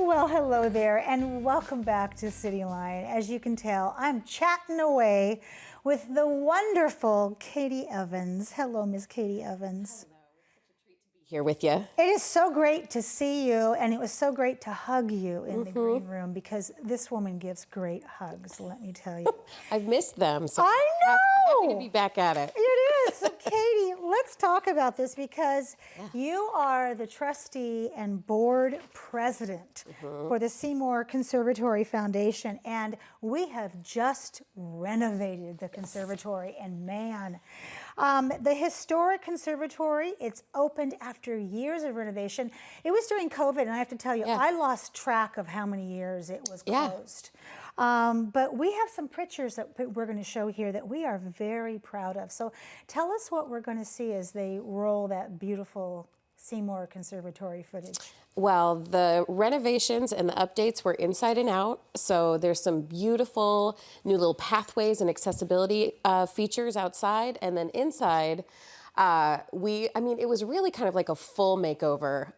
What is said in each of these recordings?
Well, hello there, and welcome back to Cityline. As you can tell, I'm chatting away with the wonderful Katie Evans. Hello, Miss Katie Evans. Hello, it's such a treat to be here with you. It is so great to see you, and it was so great to hug you in the green room because this woman gives great hugs, let me tell you. I've missed them, so I know! happy to be back at it. It is. So, Katie, let's talk about this because you are the trustee and board president for the Seymour Conservatory Foundation, and we have just renovated the conservatory, and man, the historic conservatory, it's opened after years of renovation. It was during COVID, and I have to tell you, I lost track of how many years it was closed. But we have some pictures that we're going to show here that we are very proud of. So tell us what we're going to see as they roll that beautiful Seymour Conservatory footage. Well, the renovations and the updates were inside and out. So there's some beautiful new little pathways and accessibility features outside. And then inside, I mean, it was really kind of like a full makeover.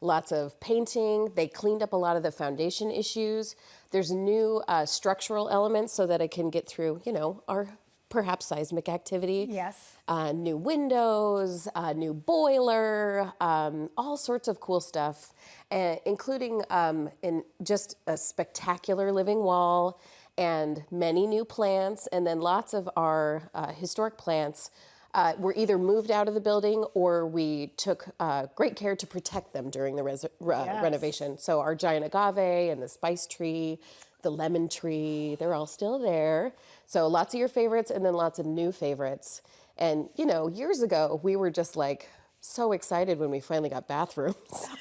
Lots of painting. They cleaned up a lot of the foundation issues. There's new structural elements so that it can get through, you know, our perhaps seismic activity. Yes. New windows, new boiler, all sorts of cool stuff, including in just a spectacular living wall and many new plants, and then lots of our historic plants were either moved out of the building or we took great care to protect them during the renovation. So our giant agave and the spice tree, the lemon tree, they're all still there. So lots of your favorites and then lots of new favorites. And, you know, years ago, we were just like so excited when we finally got bathrooms.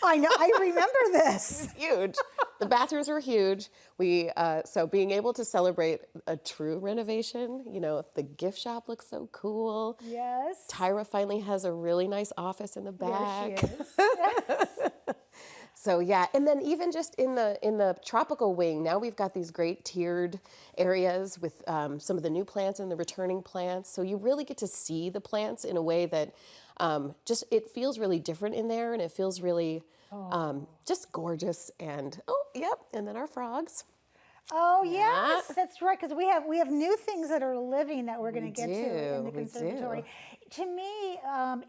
I know, I remember this. It was huge. The bathrooms were huge. So being able to celebrate a true renovation, you know, the gift shop looks so cool. Yes. Tyra finally has a really nice office in the back. There she is. Yes. So yeah, and then even just in the tropical wing, now we've got these great tiered areas with some of the new plants and the returning plants. So you really get to see the plants in a way that just it feels really different in there, and it feels really just gorgeous. And and then our frogs. Oh yes, that's right. Because we have new things that are living that we're going to get to in the conservatory. To me,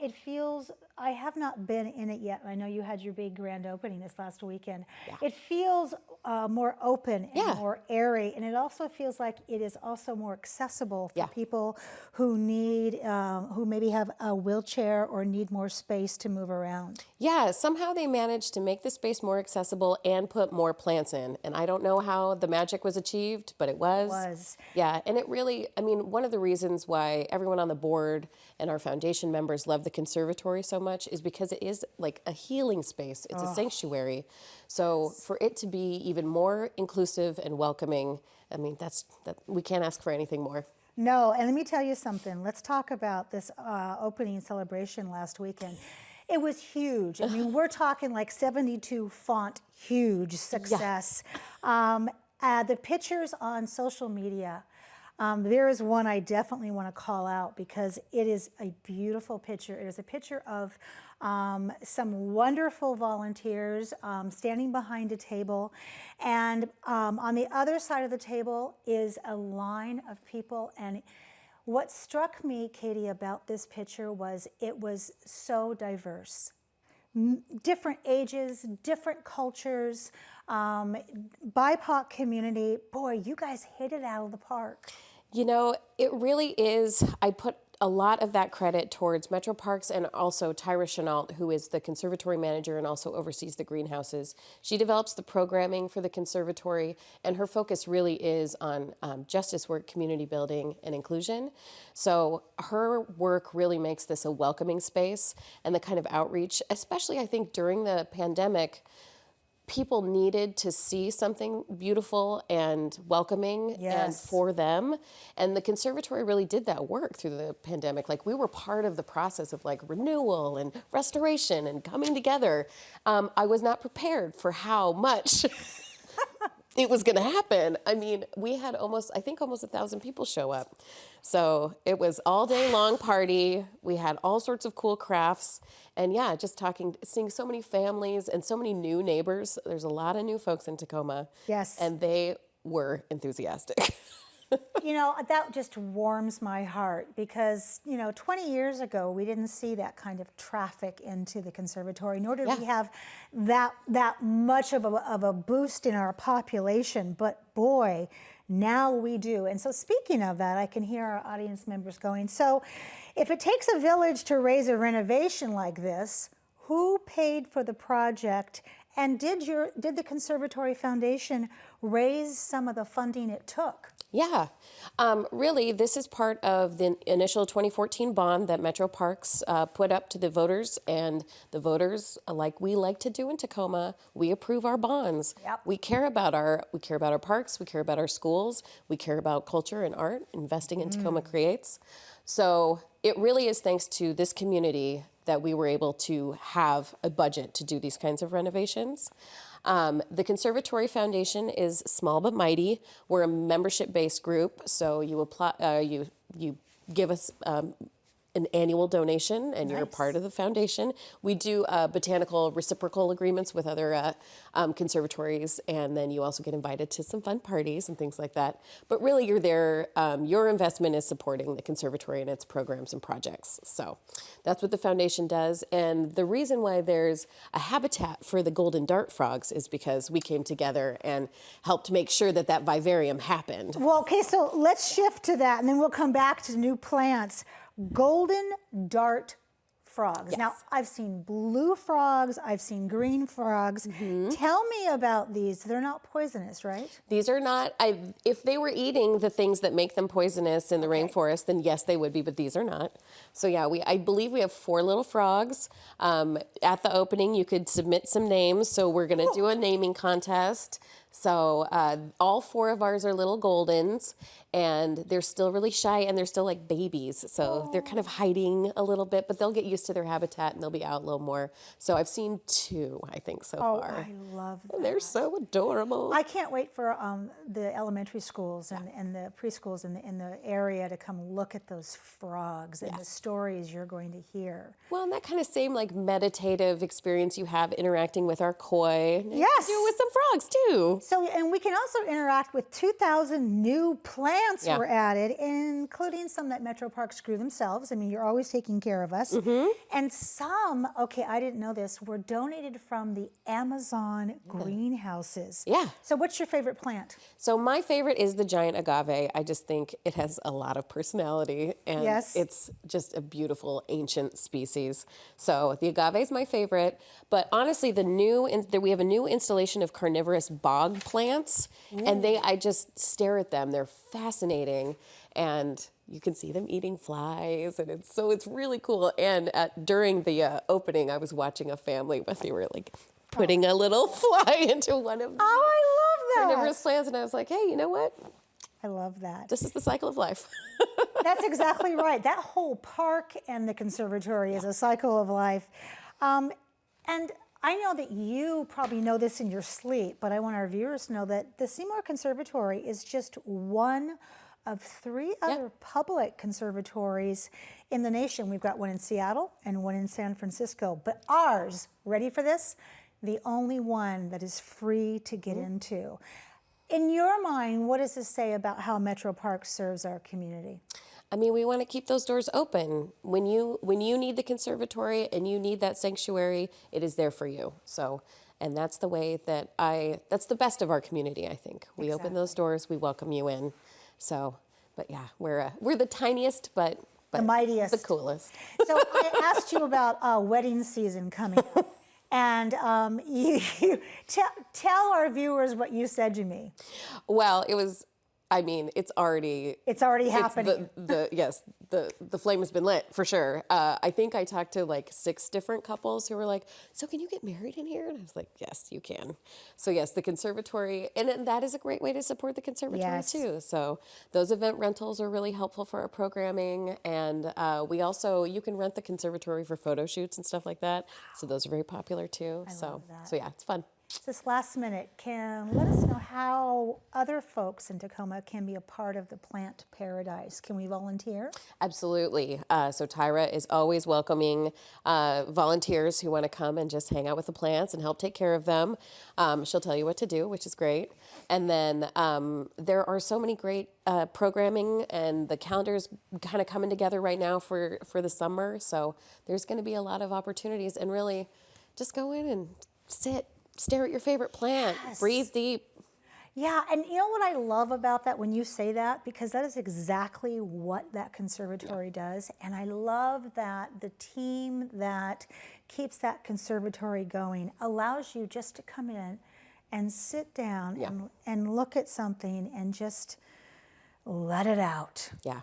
it feels. I have not been in it yet. I know you had your big grand opening this last weekend. It feels more open and more airy, and it also feels like it is also more accessible for people who need, who maybe have a wheelchair or need more space to move around. Yeah, somehow they managed to make the space more accessible and put more plants in. And I don't know how the magic was achieved, but it was. It was. Yeah, and it really, I mean, one of the reasons why everyone on the board and our foundation members love the conservatory so much is because it is like a healing space. It's a sanctuary. So for it to be even more inclusive and welcoming, I mean, we can't ask for anything more. No, and let me tell you something. Let's talk about this opening celebration last weekend. It was huge. I mean, we're talking like 72 font, huge success. The pictures on social media, there is one I definitely want to call out because it is a beautiful picture. It is a picture of some wonderful volunteers standing behind a table. And on the other side of the table is a line of people. And what struck me, Katie, about this picture was it was so diverse. Different ages, different cultures, BIPOC community. Boy, you guys hit it out of the park. You know, it really is. I put a lot of that credit towards Metro Parks and also Tyra Chenault, who is the conservatory manager and also oversees the greenhouses. She develops the programming for the conservatory, and her focus really is on justice work, community building, and inclusion. So her work really makes this a welcoming space, and the kind of outreach, especially I think during the pandemic, people needed to see something beautiful and welcoming and for them. And the conservatory really did that work through the pandemic. Like we were part of the process of like renewal and restoration and coming together. I was not prepared for how much it was going to happen. I mean, we had almost 1,000 people show up. So it was all day long party. We had all sorts of cool crafts. And yeah, just seeing so many families and so many new neighbors. There's a lot of new folks in Tacoma. Yes. And they were enthusiastic. You know, that just warms my heart because, 20 years ago, we didn't see that kind of traffic into the conservatory, nor did we have that much of a boost in our population. But boy, now we do. And so speaking of that, I can hear our audience members going, so if it takes a village to raise a renovation like this, who paid for the project? And did the Conservatory Foundation raise some of the funding it took? Yeah, really, this is part of the initial 2014 bond that Metro Parks put up to the voters, and the voters, like we like to do in Tacoma, we approve our bonds. Yep. We care about our parks, we care about our schools, we care about culture and art, investing in Tacoma Creates. So it really is thanks to this community that we were able to have a budget to do these kinds of renovations. The Conservatory Foundation is small but mighty. We're a membership-based group, so you apply, you give us an annual donation, and you're a part of the foundation. We do botanical reciprocal agreements with other conservatories, and then you also get invited to some fun parties and things like that. But really, you're there. Your investment is supporting the conservatory and its programs and projects. So that's what the foundation does. And the reason why there's a habitat for the golden dart frogs is because we came together and helped make sure that that vivarium happened. Well, okay, so let's shift to that, and then we'll come back to new plants. Golden dart frogs. Yes. Now, I've seen blue frogs, I've seen green frogs. Tell me about these. They're not poisonous, right? These are not, if they were eating the things that make them poisonous in the rainforest, then yes, they would be, but these are not. So yeah, I believe we have 4 little frogs. At the opening, you could submit some names, so we're gonna do a naming contest. So all 4 of ours are little goldens, and they're still really shy, and they're still like babies. So they're kind of hiding a little bit, but they'll get used to their habitat, and they'll be out a little more. So I've seen 2, I think, so far. I love that. And they're so adorable. I can't wait for the elementary schools and the preschools in the area to come look at those frogs and the stories you're going to hear. Well, and that kind of same like meditative experience you have interacting with our koi. Yes. You do with some frogs too. So, and we can also interact with 2,000 new plants were added, including some that Metro Parks grew themselves. I mean, you're always taking care of us. And some, okay, I didn't know this, were donated from the Amazon greenhouses. Yeah. So what's your favorite plant? So my favorite is the giant agave. I just think it has a lot of personality, and it's just a beautiful ancient species. So the agave is my favorite, but honestly, we have a new installation of carnivorous bog plants, and I just stare at them. They're fascinating, and you can see them eating flies, and it's really cool. And during the opening, I was watching a family where they were like putting a little fly into one of the I love that. carnivorous plants, and I was like, hey, you know what? I love that. This is the cycle of life. That's exactly right. That whole park and the conservatory is a cycle of life. And I know that you probably know this in your sleep, but I want our viewers to know that the Seymour Conservatory is just one of 3 other public conservatories in the nation. We've got one in Seattle and one in San Francisco, but ours, ready for this? The only one that is free to get into. In your mind, what does this say about how Metro Parks serves our community? I mean, we want to keep those doors open. When you need the conservatory and you need that sanctuary, it is there for you. So, and that's the way that's the best of our community, I think. We open those doors, we welcome you in. So, but yeah, we're the tiniest, but the mightiest, the coolest. So I asked you about wedding season coming up. And you tell our viewers what you said to me. Well, it's already happening. The flame has been lit for sure. I think I talked to like 6 different couples who were like, so can you get married in here? And I was like, yes, you can. So yes, the conservatory, and that is a great way to support the conservatory too. So those event rentals are really helpful for our programming. And you can rent the conservatory for photo shoots and stuff like that. So those are very popular too. So yeah, it's fun. This last minute, can let us know how other folks in Tacoma can be a part of the plant paradise. Can we volunteer? Absolutely. So Tyra is always welcoming volunteers who want to come and just hang out with the plants and help take care of them. She'll tell you what to do, which is great. And then there are so many great programming, and the calendar's kind of coming together right now for the summer. So there's going to be a lot of opportunities, and really just go in and stare at your favorite plant, breathe deep. Yeah, and you know what I love about that when you say that, because that is exactly what that conservatory does. And I love that the team that keeps that conservatory going allows you just to come in and sit down and look at something and just let it out. Yeah.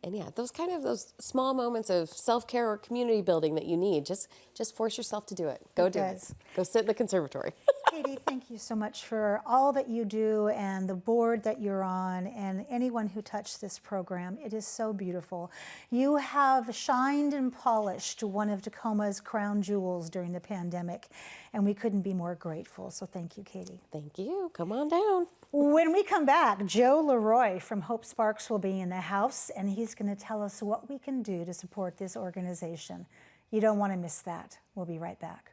And yeah, those small moments of self-care or community building that you need, just force yourself to do it. Go do it. Go sit in the conservatory. Katie, thank you so much for all that you do and the board that you're on and anyone who touched this program. It is so beautiful. You have shined and polished one of Tacoma's crown jewels during the pandemic, and we couldn't be more grateful. So thank you, Katie. Thank you. Come on down. When we come back, Joe Leroy from Hope Sparks will be in the house, and he's going to tell us what we can do to support this organization. You don't want to miss that. We'll be right back.